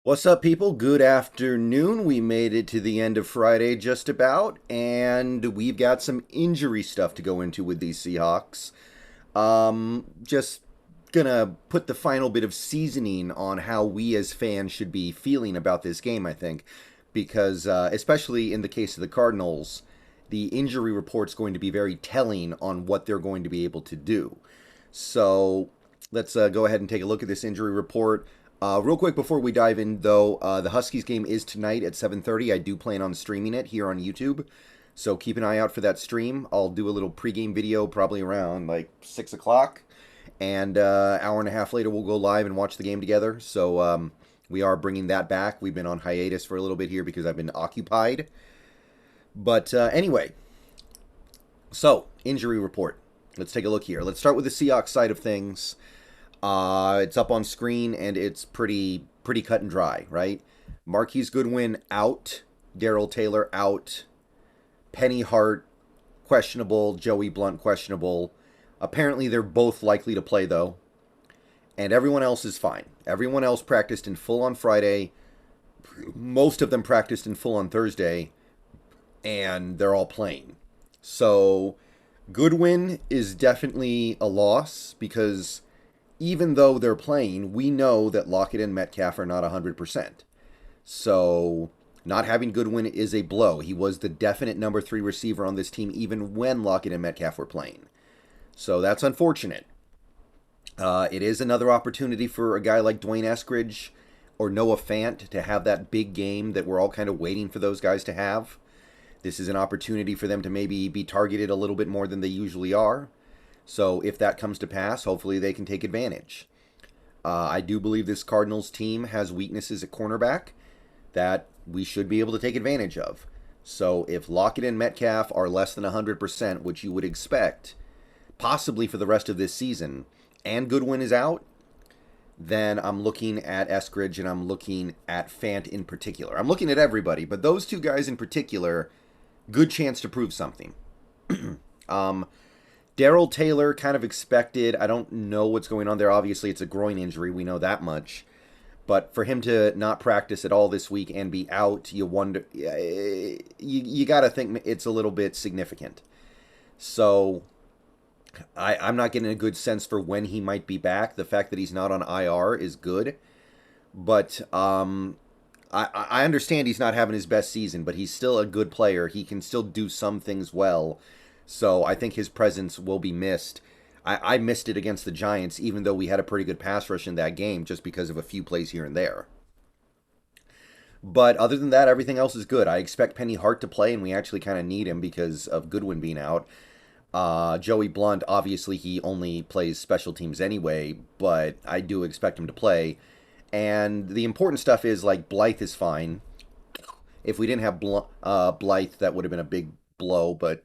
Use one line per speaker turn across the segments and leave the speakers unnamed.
What's up, people? Good afternoon. We made it to the end of Friday just about, and we've got some injury stuff to go into with these Seahawks. Just gonna put the final bit of seasoning on how we as fans should be feeling about this game, I think, because especially in the case of the Cardinals, the injury report's going to be very telling on what they're going to be able to do. So let's go ahead and take a look at this injury report. Real quick before we dive in, though, the Huskies game is tonight at 7:30. I do plan on streaming it here on YouTube, so keep an eye out for that stream. I'll do a little pregame video probably around like 6 o'clock, and hour and a half later we'll go live and watch the game together. So we are bringing that back. We've been on hiatus for a little bit here because I've been occupied. But anyway, so injury report. Let's take a look here. Let's start with the Seahawks side of things. It's up on screen and it's pretty cut and dry, right? Marquise Goodwin out, Daryl Taylor out, Penny Hart questionable, Joey Blunt questionable. Apparently they're both likely to play though, and everyone else is fine. Everyone else practiced in full on Friday. Most of them practiced in full on Thursday, and they're all playing. So Goodwin is definitely a loss because even though they're playing, we know that Lockett and Metcalf are not 100%. So not having Goodwin is a blow. He was the definite number 3 receiver on this team even when Lockett and Metcalf were playing. So that's unfortunate. It is another opportunity for a guy like Dwayne Eskridge or Noah Fant to have that big game that we're all kind of waiting for those guys to have. This is an opportunity for them to maybe be targeted a little bit more than they usually are. So if that comes to pass, hopefully they can take advantage. I do believe this Cardinals team has weaknesses at cornerback that we should be able to take advantage of. So if Lockett and Metcalf are less than 100%, which you would expect, possibly for the rest of this season, and Goodwin is out, then I'm looking at Eskridge and I'm looking at Fant in particular. I'm looking at everybody, but those two guys in particular, good chance to prove something. Daryl Taylor, kind of expected. I don't know what's going on there. Obviously, it's a groin injury. We know that much. But for him to not practice at all this week and be out, you wonder. You got to think it's a little bit significant. So I'm not getting a good sense for when he might be back. The fact that he's not on IR is good. But I understand he's not having his best season, but he's still a good player. He can still do some things well. So I think his presence will be missed. I missed it against the Giants, even though we had a pretty good pass rush in that game, just because of a few plays here and there. But other than that, everything else is good. I expect Penny Hart to play, and we actually kind of need him because of Goodwin being out. Joey Blunt, obviously, he only plays special teams anyway, but I do expect him to play. And the important stuff is, like, Blythe is fine. If we didn't have Blythe, that would have been a big blow, but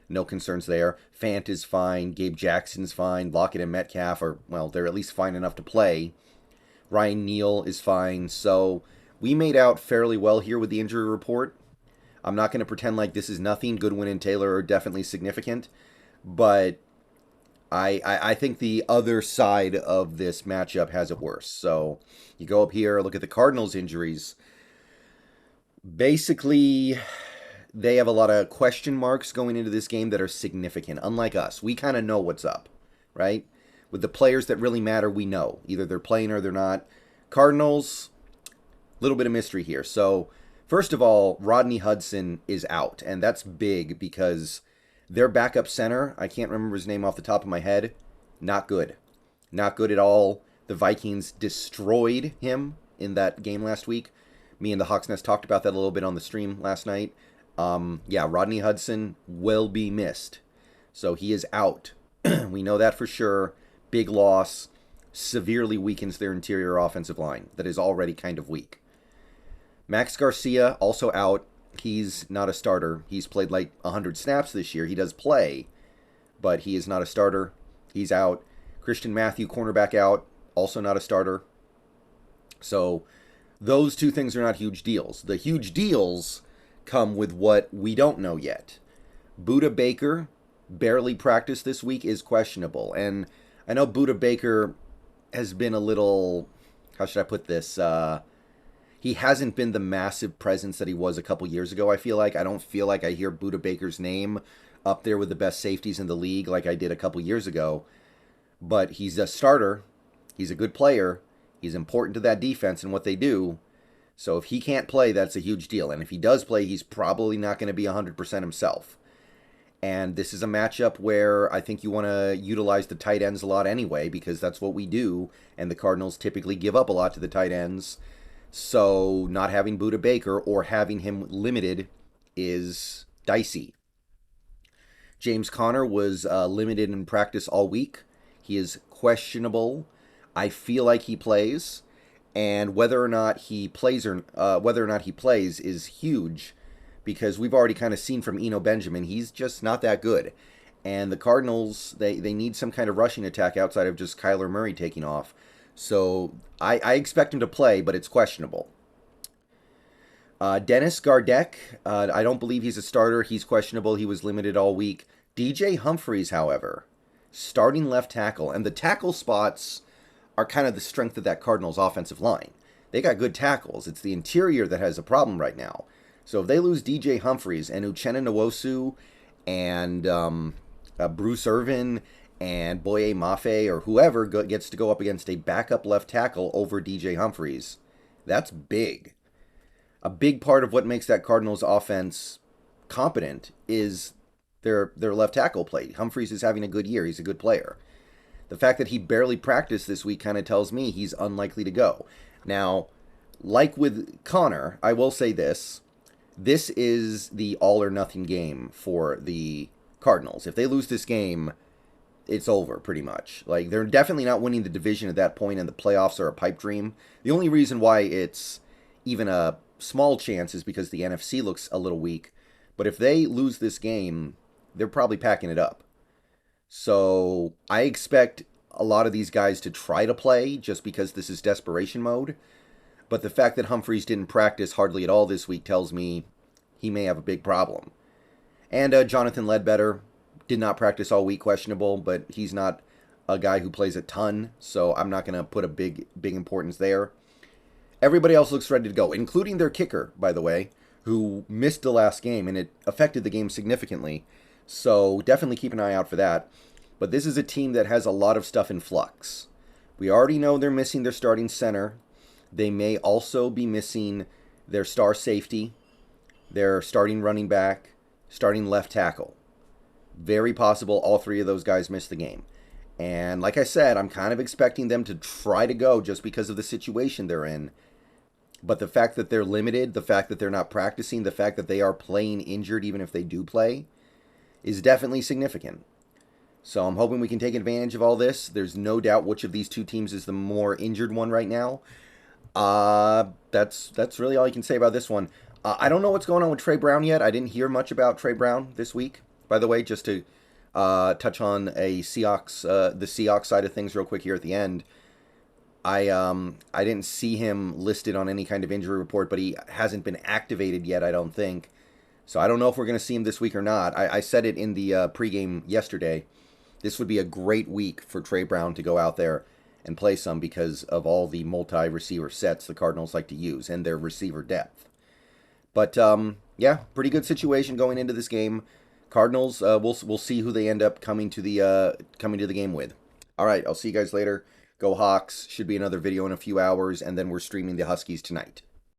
no concerns there. Fant is fine. Gabe Jackson's fine. Lockett and Metcalf are, well, they're at least fine enough to play. Ryan Neal is fine. So we made out fairly well here with the injury report. I'm not going to pretend like this is nothing. Goodwin and Taylor are definitely significant. But I think the other side of this matchup has it worse. So you go up here, look at the Cardinals' injuries. Basically, they have a lot of question marks going into this game that are significant. Unlike us, we kind of know what's up, right? With the players that really matter, we know. Either they're playing or they're not. Cardinals, little bit of mystery here. So, first of all, Rodney Hudson is out, and that's big because their backup center, I can't remember his name off the top of my head, not good. Not good at all. The Vikings destroyed him in that game last week. Me and the Hawks Nest talked about that a little bit on the stream last night. Yeah, Rodney Hudson will be missed. So he is out. We know that for sure. Big loss. Severely weakens their interior offensive line that is already kind of weak. Max Garcia, also out. He's not a starter. He's played like 100 snaps this year. He does play, but he is not a starter. He's out. Christian Matthew, cornerback, out. Also not a starter. So those two things are not huge deals. The huge deals come with what we don't know yet. Buda Baker barely practiced this week, is questionable. And I know Buda Baker has been a little, how should I put this? he hasn't been the massive presence that he was a couple years ago, I feel like. I don't feel like I hear Buda Baker's name up there with the best safeties in the league like I did a couple years ago. But he's a starter. He's a good player. He's important to that defense and what they do. So if he can't play, that's a huge deal. And if he does play, he's probably not going to be 100% himself. And this is a matchup where I think you want to utilize the tight ends a lot anyway, because that's what we do. And the Cardinals typically give up a lot to the tight ends. So not having Buda Baker or having him limited is dicey. James Conner was limited in practice all week. He is questionable. I feel like he plays, and whether or not he plays is huge, because we've already kind of seen from Eno Benjamin, he's just not that good. And the Cardinals, they need some kind of rushing attack outside of just Kyler Murray taking off. So I expect him to play, but it's questionable. Dennis Gardeck, I don't believe he's a starter. He's questionable. He was limited all week. DJ Humphries, however, starting left tackle. And the tackle spots are kind of the strength of that Cardinals offensive line. They got good tackles. It's the interior that has a problem right now. So if they lose DJ Humphries and Uchenna Nwosu and Bruce Irvin and Boye Mafe or whoever gets to go up against a backup left tackle over DJ Humphries, that's big. A big part of what makes that Cardinals offense competent is their left tackle play. Humphries is having a good year. He's a good player. The fact that he barely practiced this week kind of tells me he's unlikely to go. Now, like with Conner, I will say this. This is the all or nothing game for the Cardinals. If they lose this game, it's over pretty much. Like, they're definitely not winning the division at that point, and the playoffs are a pipe dream. The only reason why it's even a small chance is because the NFC looks a little weak. But if they lose this game, they're probably packing it up. So I expect a lot of these guys to try to play just because this is desperation mode. But the fact that Humphries didn't practice hardly at all this week tells me he may have a big problem. And Jonathan Ledbetter did not practice all week, questionable, but he's not a guy who plays a ton, so I'm not going to put a big importance there. Everybody else looks ready to go, including their kicker, by the way, who missed the last game, and it affected the game significantly. So definitely keep an eye out for that. But this is a team that has a lot of stuff in flux. We already know they're missing their starting center. They may also be missing their star safety, their starting running back, starting left tackle. Very possible all three of those guys miss the game. And like I said, I'm kind of expecting them to try to go just because of the situation they're in. But the fact that they're limited, the fact that they're not practicing, the fact that they are playing injured even if they do play, is definitely significant. So I'm hoping we can take advantage of all this. There's no doubt which of these two teams is the more injured one right now. That's really all you can say about this one. I don't know what's going on with Trey Brown yet. I didn't hear much about Trey Brown this week. By the way, just to touch on the Seahawks side of things real quick here at the end. I didn't see him listed on any kind of injury report, but he hasn't been activated yet, I don't think. So I don't know if we're going to see him this week or not. I said it in the pregame yesterday. This would be a great week for Trey Brown to go out there and play some because of all the multi-receiver sets the Cardinals like to use and their receiver depth. But, yeah, pretty good situation going into this game. Cardinals, we'll see who they end up coming to the game with. All right, I'll see you guys later. Go Hawks. Should be another video in a few hours, and then we're streaming the Huskies tonight.